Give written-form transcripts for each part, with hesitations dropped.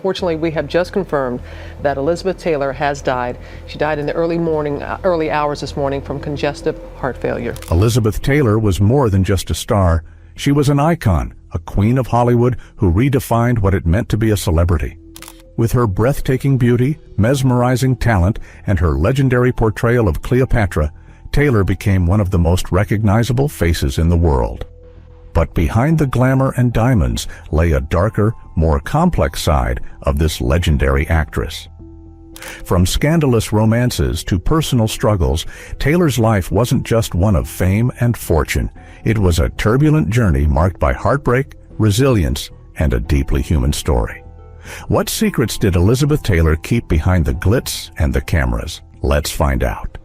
Unfortunately, we have just confirmed that Elizabeth Taylor has died. She died in the early hours this morning from congestive heart failure. Elizabeth Taylor was more than just a star. She was an icon, a queen of Hollywood who redefined what it meant to be a celebrity. With her breathtaking beauty, mesmerizing talent, and her legendary portrayal of Cleopatra, Taylor became one of the most recognizable faces in the world. But behind the glamour and diamonds lay a darker, more complex side of this legendary actress. From scandalous romances to personal struggles, Taylor's life wasn't just one of fame and fortune. It was a turbulent journey marked by heartbreak, resilience, and a deeply human story. What secrets did Elizabeth Taylor keep behind the glitz and the cameras? Let's find out.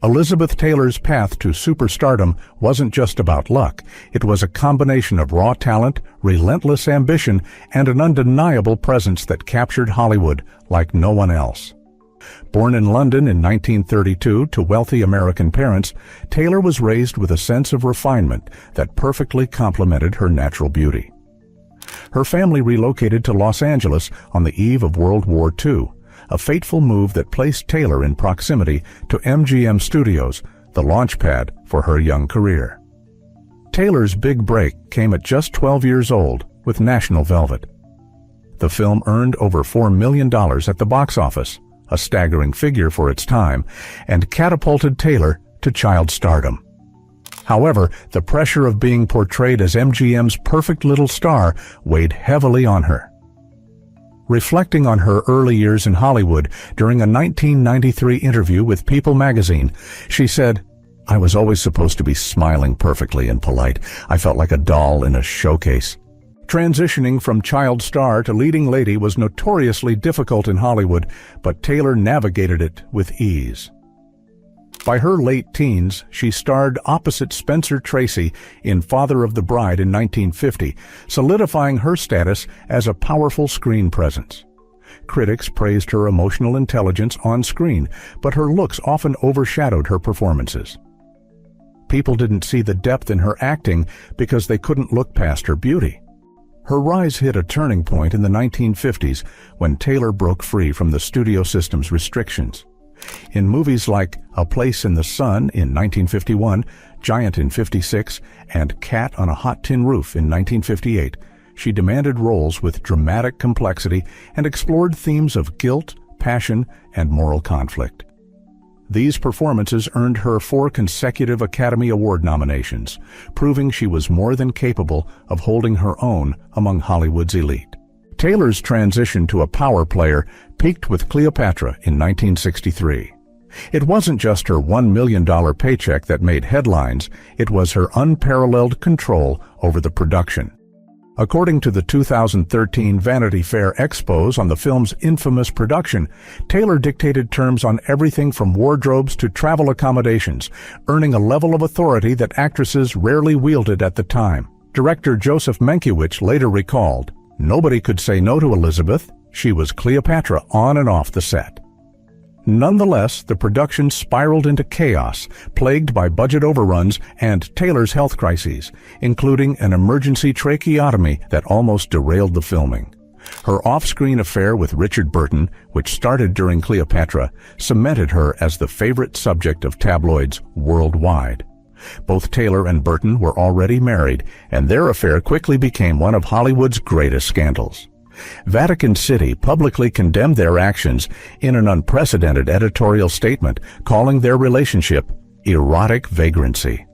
Elizabeth Taylor's path to superstardom wasn't just about luck. It was a combination of raw talent, relentless ambition, and an undeniable presence that captured Hollywood like no one else. Born in London in 1932 to wealthy American parents, Taylor was raised with a sense of refinement that perfectly complemented her natural beauty. Her family relocated to Los Angeles on the eve of World War II, a fateful move that placed Taylor in proximity to MGM Studios, the launchpad for her young career. Taylor's big break came at just 12 years old with National Velvet. The film earned over $4 million at the box office, a staggering figure for its time, and catapulted Taylor to child stardom. However, the pressure of being portrayed as MGM's perfect little star weighed heavily on her. Reflecting on her early years in Hollywood during a 1993 interview with People magazine, she said, "I was always supposed to be smiling perfectly and polite. I felt like a doll in a showcase." Transitioning from child star to leading lady was notoriously difficult in Hollywood, but Taylor navigated it with ease. By her late teens, she starred opposite Spencer Tracy in Father of the Bride in 1950, solidifying her status as a powerful screen presence. Critics praised her emotional intelligence on screen, but her looks often overshadowed her performances. People didn't see the depth in her acting because they couldn't look past her beauty. Her rise hit a turning point in the 1950s when Taylor broke free from the studio system's restrictions. In movies like A Place in the Sun in 1951, Giant in '56, and Cat on a Hot Tin Roof in 1958, she demanded roles with dramatic complexity and explored themes of guilt, passion, and moral conflict. These performances earned her 4 consecutive Academy Award nominations, proving she was more than capable of holding her own among Hollywood's elite. Taylor's transition to a power player peaked with Cleopatra in 1963. It wasn't just her $1 million paycheck that made headlines, it was her unparalleled control over the production. According to the 2013 Vanity Fair expos on the film's infamous production, Taylor dictated terms on everything from wardrobes to travel accommodations, earning a level of authority that actresses rarely wielded at the time. Director Joseph Mankiewicz later recalled, "Nobody could say no to Elizabeth. She was Cleopatra on and off the set." Nonetheless, the production spiraled into chaos, plagued by budget overruns and Taylor's health crises, including an emergency tracheotomy that almost derailed the filming. Her off-screen affair with Richard Burton, which started during Cleopatra, cemented her as the favorite subject of tabloids worldwide. Both Taylor and Burton were already married, and their affair quickly became one of Hollywood's greatest scandals. Vatican City publicly condemned their actions in an unprecedented editorial statement, calling their relationship erotic vagrancy.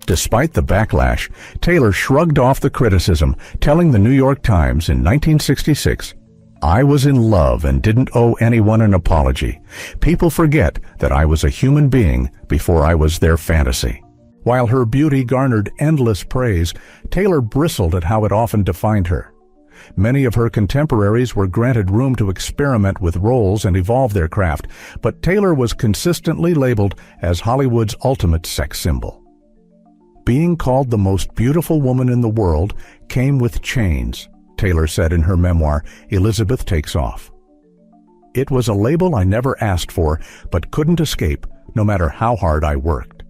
Despite the backlash, Taylor shrugged off the criticism, telling the New York Times in 1966, "I was in love and didn't owe anyone an apology. People forget that I was a human being before I was their fantasy." While her beauty garnered endless praise, Taylor bristled at how it often defined her. Many of her contemporaries were granted room to experiment with roles and evolve their craft, but Taylor was consistently labeled as Hollywood's ultimate sex symbol. "Being called the most beautiful woman in the world came with chains," Taylor said in her memoir, Elizabeth Takes Off. "It was a label I never asked for, but couldn't escape, no matter how hard I worked."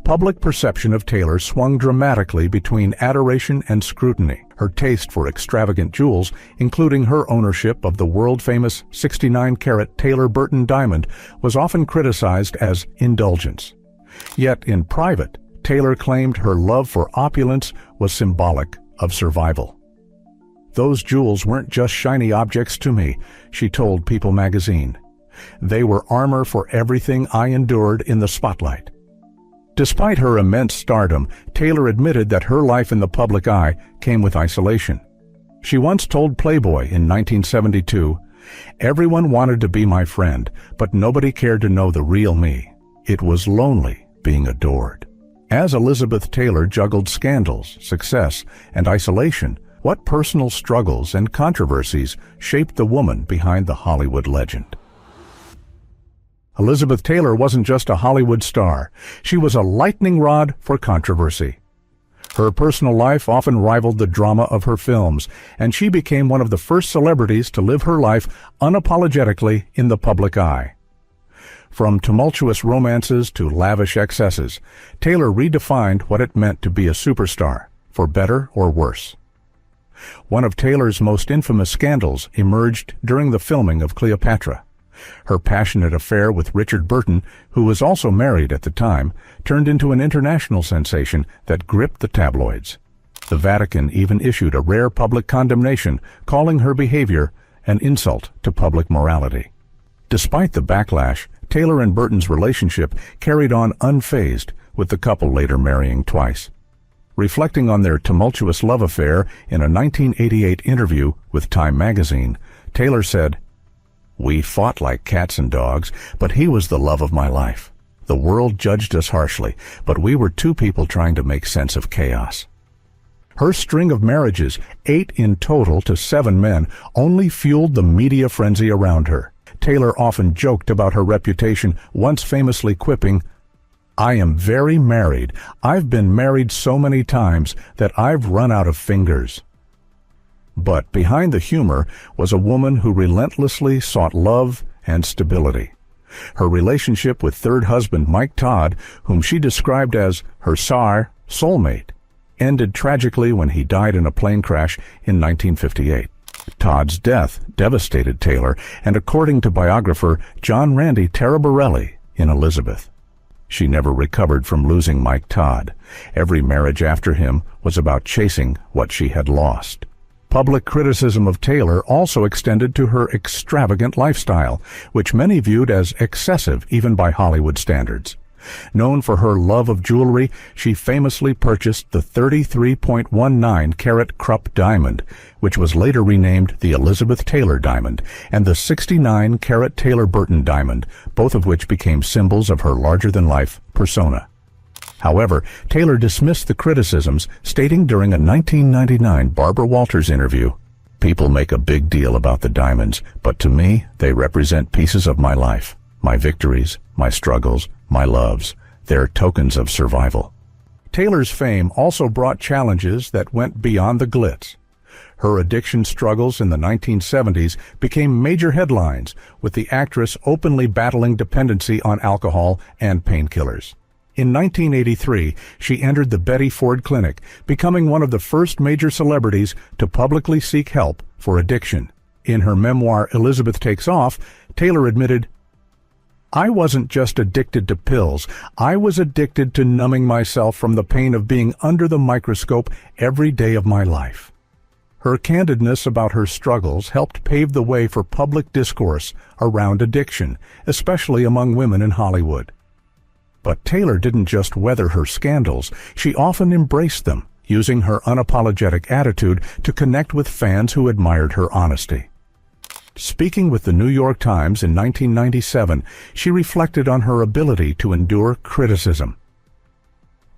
Public perception of Taylor swung dramatically between adoration and scrutiny. Her taste for extravagant jewels, including her ownership of the world-famous 69-carat Taylor Burton diamond, was often criticized as indulgence. Yet in private, Taylor claimed her love for opulence was symbolic of survival. "Those jewels weren't just shiny objects to me," she told People magazine. "They were armor for everything I endured in the spotlight." Despite her immense stardom, Taylor admitted that her life in the public eye came with isolation. She once told Playboy in 1972, "Everyone wanted to be my friend, but nobody cared to know the real me. It was lonely being adored." As Elizabeth Taylor juggled scandals, success, and isolation, what personal struggles and controversies shaped the woman behind the Hollywood legend? Elizabeth Taylor wasn't just a Hollywood star. She was a lightning rod for controversy. Her personal life often rivaled the drama of her films, and she became one of the first celebrities to live her life unapologetically in the public eye. From tumultuous romances to lavish excesses, Taylor redefined what it meant to be a superstar, for better or worse. One of Taylor's most infamous scandals emerged during the filming of Cleopatra. Her passionate affair with Richard Burton, who was also married at the time, turned into an international sensation that gripped the tabloids. The Vatican even issued a rare public condemnation, calling her behavior an insult to public morality. Despite the backlash, Taylor and Burton's relationship carried on unfazed, with the couple later marrying twice. Reflecting on their tumultuous love affair in a 1988 interview with Time magazine, Taylor said, "We fought like cats and dogs, but he was the love of my life. The world judged us harshly, but we were two people trying to make sense of chaos." Her string of marriages, 8 in total to 7 men, only fueled the media frenzy around her. Taylor often joked about her reputation, once famously quipping, "I am very married. I've been married so many times that I've run out of fingers." But behind the humor was a woman who relentlessly sought love and stability. Her relationship with third husband Mike Todd, whom she described as her soulmate, ended tragically when he died in a plane crash in 1958. Todd's death devastated Taylor, and according to biographer John Randy Taraborelli in Elizabeth, she never recovered from losing Mike Todd. Every marriage after him was about chasing what she had lost. Public criticism of Taylor also extended to her extravagant lifestyle, which many viewed as excessive even by Hollywood standards. Known for her love of jewelry, she famously purchased the 33.19-carat Krupp diamond, which was later renamed the Elizabeth Taylor diamond, and the 69-carat Taylor Burton diamond, both of which became symbols of her larger-than-life persona. However, Taylor dismissed the criticisms, stating during a 1999 Barbara Walters interview, "People make a big deal about the diamonds, but to me, they represent pieces of my life, my victories, my struggles, my loves. They're tokens of survival." Taylor's fame also brought challenges that went beyond the glitz. Her addiction struggles in the 1970s became major headlines, with the actress openly battling dependency on alcohol and painkillers. In 1983, she entered the Betty Ford Clinic, becoming one of the first major celebrities to publicly seek help for addiction. In her memoir, Elizabeth Takes Off, Taylor admitted, "I wasn't just addicted to pills. I was addicted to numbing myself from the pain of being under the microscope every day of my life." Her candidness about her struggles helped pave the way for public discourse around addiction, especially among women in Hollywood. But Taylor didn't just weather her scandals, she often embraced them, using her unapologetic attitude to connect with fans who admired her honesty. Speaking with the New York Times in 1997, she reflected on her ability to endure criticism.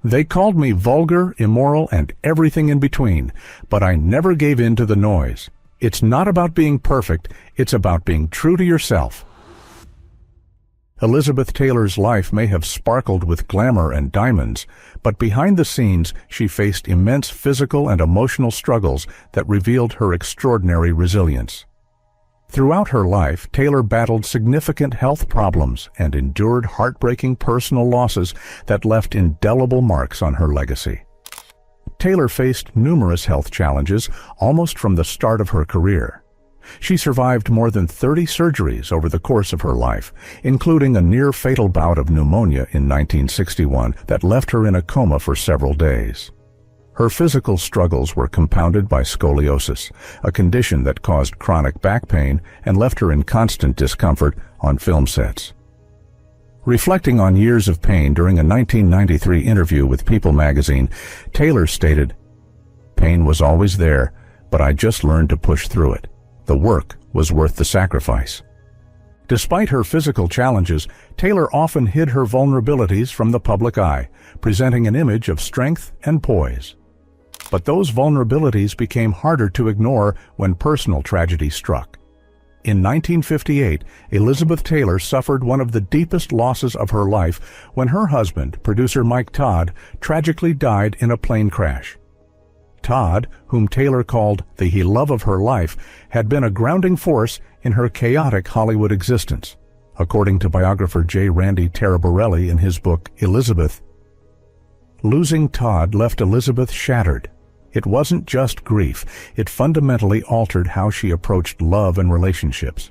"They called me vulgar, immoral, and everything in between, but I never gave in to the noise. It's not about being perfect, it's about being true to yourself." Elizabeth Taylor's life may have sparkled with glamour and diamonds, but behind the scenes she faced immense physical and emotional struggles that revealed her extraordinary resilience. Throughout her life, Taylor battled significant health problems and endured heartbreaking personal losses that left indelible marks on her legacy. Taylor faced numerous health challenges almost from the start of her career. She survived more than 30 surgeries over the course of her life, including a near-fatal bout of pneumonia in 1961 that left her in a coma for several days. Her physical struggles were compounded by scoliosis, a condition that caused chronic back pain and left her in constant discomfort on film sets. Reflecting on years of pain during a 1993 interview with People magazine, Taylor stated, "Pain was always there, but I just learned to push through it. The work was worth the sacrifice." Despite her physical challenges, Taylor often hid her vulnerabilities from the public eye, presenting an image of strength and poise. But those vulnerabilities became harder to ignore when personal tragedy struck. In 1958, Elizabeth Taylor suffered one of the deepest losses of her life when her husband, producer Mike Todd, tragically died in a plane crash. Todd, whom Taylor called the love of her life, had been a grounding force in her chaotic Hollywood existence, according to biographer J. Randy Taraborelli in his book Elizabeth. Losing Todd left Elizabeth shattered. It wasn't just grief, it fundamentally altered how she approached love and relationships.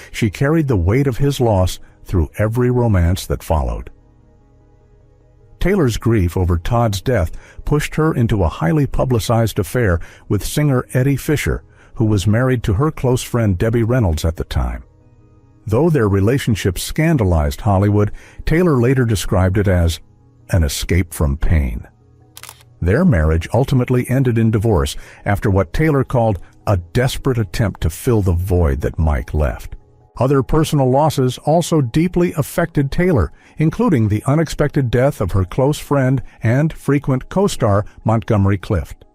She carried the weight of his loss through every romance that followed. Taylor's grief over Todd's death pushed her into a highly publicized affair with singer Eddie Fisher, who was married to her close friend Debbie Reynolds at the time. Though their relationship scandalized Hollywood, Taylor later described it as an escape from pain. Their marriage ultimately ended in divorce after what Taylor called a desperate attempt to fill the void that Mike left. Other personal losses also deeply affected Taylor, including the unexpected death of her close friend and frequent co-star Montgomery Clift.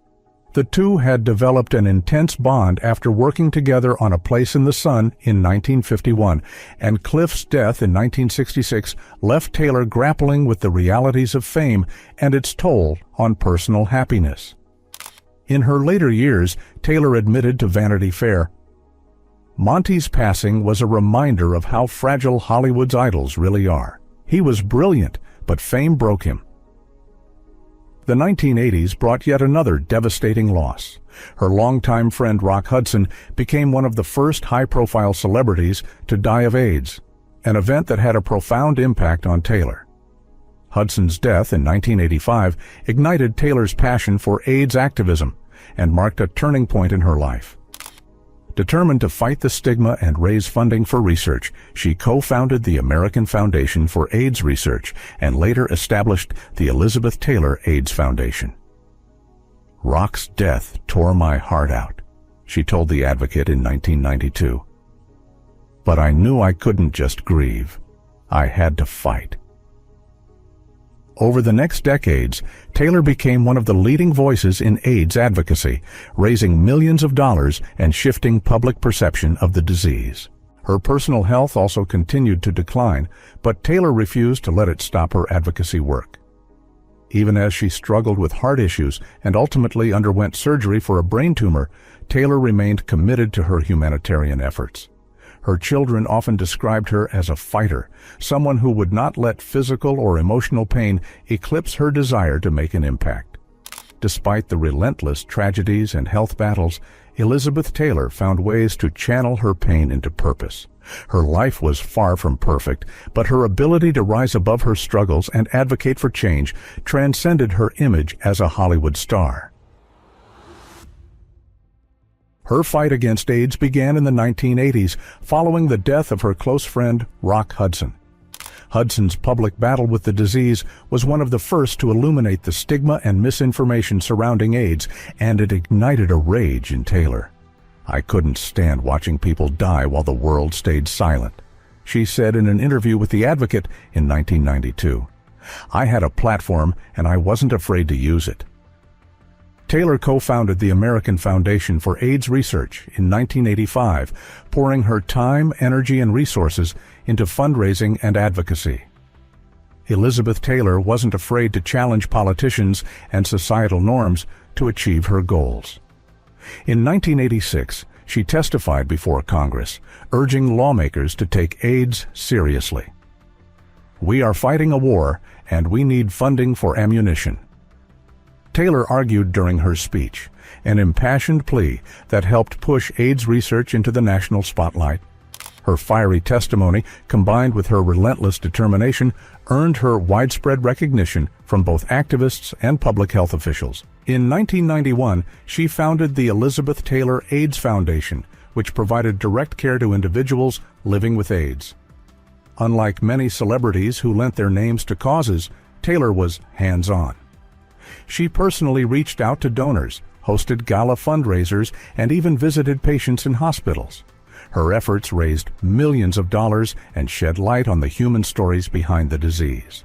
The two had developed an intense bond after working together on A Place in the Sun in 1951, and Clift's death in 1966 left Taylor grappling with the realities of fame and its toll on personal happiness. In her later years, Taylor admitted to Vanity Fair, "Monty's passing was a reminder of how fragile Hollywood's idols really are. He was brilliant, but fame broke him." The 1980s brought yet another devastating loss. Her longtime friend Rock Hudson became one of the first high-profile celebrities to die of AIDS, an event that had a profound impact on Taylor. Hudson's death in 1985 ignited Taylor's passion for AIDS activism and marked a turning point in her life. Determined to fight the stigma and raise funding for research, she co-founded the American Foundation for AIDS Research and later established the Elizabeth Taylor AIDS Foundation. "Rock's death tore my heart out," she told The Advocate in 1992. "But I knew I couldn't just grieve. I had to fight." Over the next decades, Taylor became one of the leading voices in AIDS advocacy, raising millions of dollars and shifting public perception of the disease. Her personal health also continued to decline, but Taylor refused to let it stop her advocacy work. Even as she struggled with heart issues and ultimately underwent surgery for a brain tumor, Taylor remained committed to her humanitarian efforts. Her children often described her as a fighter, someone who would not let physical or emotional pain eclipse her desire to make an impact. Despite the relentless tragedies and health battles, Elizabeth Taylor found ways to channel her pain into purpose. Her life was far from perfect, but her ability to rise above her struggles and advocate for change transcended her image as a Hollywood star. Her fight against AIDS began in the 1980s, following the death of her close friend, Rock Hudson. Hudson's public battle with the disease was one of the first to illuminate the stigma and misinformation surrounding AIDS, and it ignited a rage in Taylor. "I couldn't stand watching people die while the world stayed silent," she said in an interview with The Advocate in 1992. "I had a platform, and I wasn't afraid to use it." Taylor co-founded the American Foundation for AIDS Research in 1985, pouring her time, energy, and resources into fundraising and advocacy. Elizabeth Taylor wasn't afraid to challenge politicians and societal norms to achieve her goals. In 1986, she testified before Congress, urging lawmakers to take AIDS seriously. "We are fighting a war, and we need funding for ammunition." Taylor argued during her speech, an impassioned plea that helped push AIDS research into the national spotlight. Her fiery testimony, combined with her relentless determination, earned her widespread recognition from both activists and public health officials. In 1991, she founded the Elizabeth Taylor AIDS Foundation, which provided direct care to individuals living with AIDS. Unlike many celebrities who lent their names to causes, Taylor was hands-on. She personally reached out to donors, hosted gala fundraisers, and even visited patients in hospitals. Her efforts raised millions of dollars and shed light on the human stories behind the disease.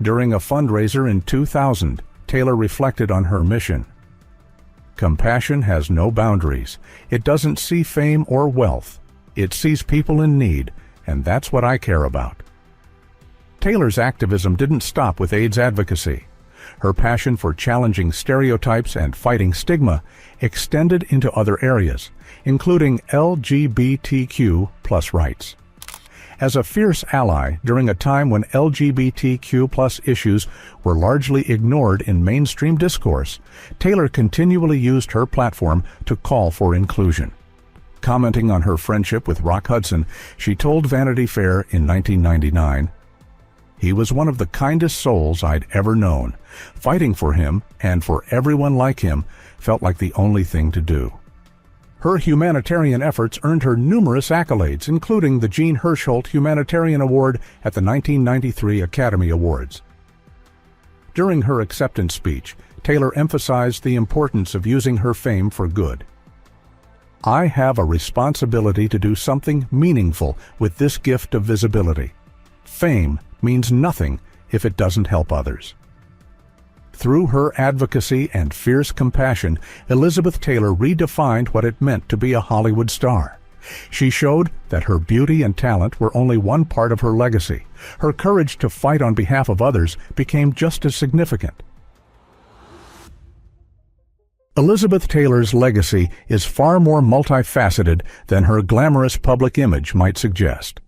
During a fundraiser in 2000, Taylor reflected on her mission. Compassion has no boundaries. It doesn't see fame or wealth. It sees people in need, and that's what I care about. Taylor's activism didn't stop with AIDS advocacy. Her passion for challenging stereotypes and fighting stigma extended into other areas, including LGBTQ+ rights. As a fierce ally during a time when LGBTQ+ issues were largely ignored in mainstream discourse, Taylor continually used her platform to call for inclusion. Commenting on her friendship with Rock Hudson, she told Vanity Fair in 1999, "He was one of the kindest souls I'd ever known. Fighting for him, and for everyone like him, felt like the only thing to do." Her humanitarian efforts earned her numerous accolades, including the Jean Hirschholt Humanitarian Award at the 1993 Academy Awards. During her acceptance speech, Taylor emphasized the importance of using her fame for good. "I have a responsibility to do something meaningful with this gift of visibility. Fame means nothing if it doesn't help others." Through her advocacy and fierce compassion, Elizabeth Taylor redefined what it meant to be a Hollywood star. She showed that her beauty and talent were only one part of her legacy. Her courage to fight on behalf of others became just as significant. Elizabeth Taylor's legacy is far more multifaceted than her glamorous public image might suggest.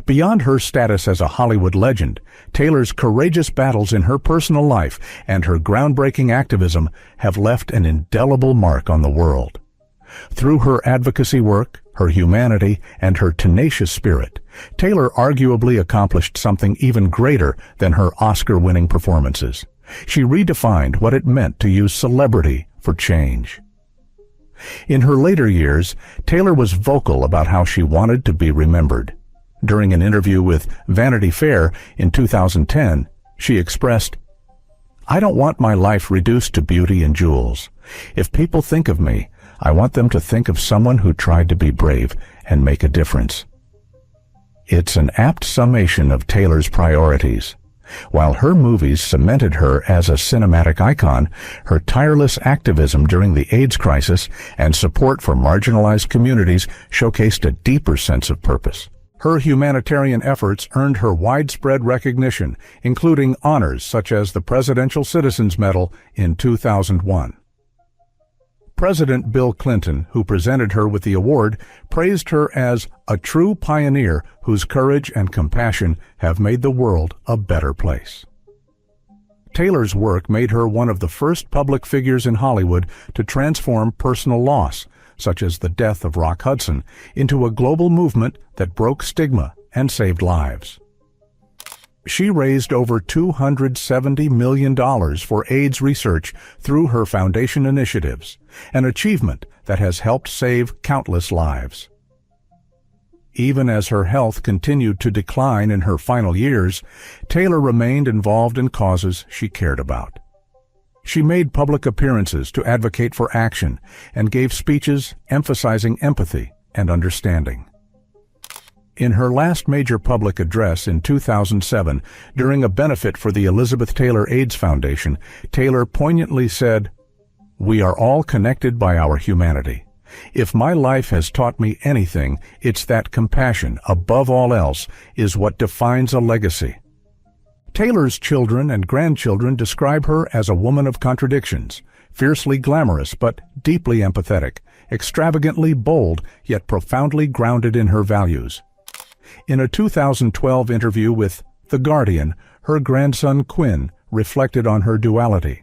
Beyond her status as a Hollywood legend, Taylor's courageous battles in her personal life and her groundbreaking activism have left an indelible mark on the world. Through her advocacy work, her humanity, and her tenacious spirit, Taylor arguably accomplished something even greater than her Oscar-winning performances. She redefined what it meant to use celebrity for change. In her later years, Taylor was vocal about how she wanted to be remembered. During an interview with Vanity Fair in 2010, she expressed, "I don't want my life reduced to beauty and jewels. If people think of me, I want them to think of someone who tried to be brave and make a difference." It's an apt summation of Taylor's priorities. While her movies cemented her as a cinematic icon, her tireless activism during the AIDS crisis and support for marginalized communities showcased a deeper sense of purpose. Her humanitarian efforts earned her widespread recognition, including honors such as the Presidential Citizens Medal in 2001. President Bill Clinton, who presented her with the award, praised her as a true pioneer whose courage and compassion have made the world a better place. Taylor's work made her one of the first public figures in Hollywood to transform personal loss, such as the death of Rock Hudson, into a global movement that broke stigma and saved lives. She raised over $270 million for AIDS research through her foundation initiatives, an achievement that has helped save countless lives. Even as her health continued to decline in her final years, Taylor remained involved in causes she cared about. She made public appearances to advocate for action and gave speeches emphasizing empathy and understanding. In her last major public address in 2007, during a benefit for the Elizabeth Taylor AIDS Foundation, Taylor poignantly said, "We are all connected by our humanity. If my life has taught me anything, it's that compassion, above all else, is what defines a legacy." Taylor's children and grandchildren describe her as a woman of contradictions, fiercely glamorous but deeply empathetic, extravagantly bold yet profoundly grounded in her values. In a 2012 interview with The Guardian, her grandson Quinn reflected on her duality.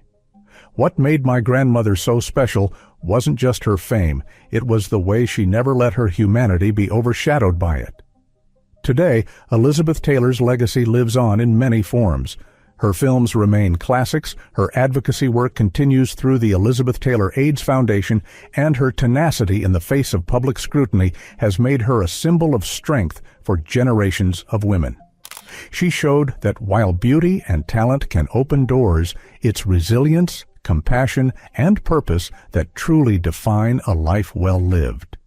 What made my grandmother so special wasn't just her fame, it was the way she never let her humanity be overshadowed by it. Today, Elizabeth Taylor's legacy lives on in many forms. Her films remain classics, her advocacy work continues through the Elizabeth Taylor AIDS Foundation, and her tenacity in the face of public scrutiny has made her a symbol of strength for generations of women. She showed that while beauty and talent can open doors, it's resilience, compassion, and purpose that truly define a life well lived.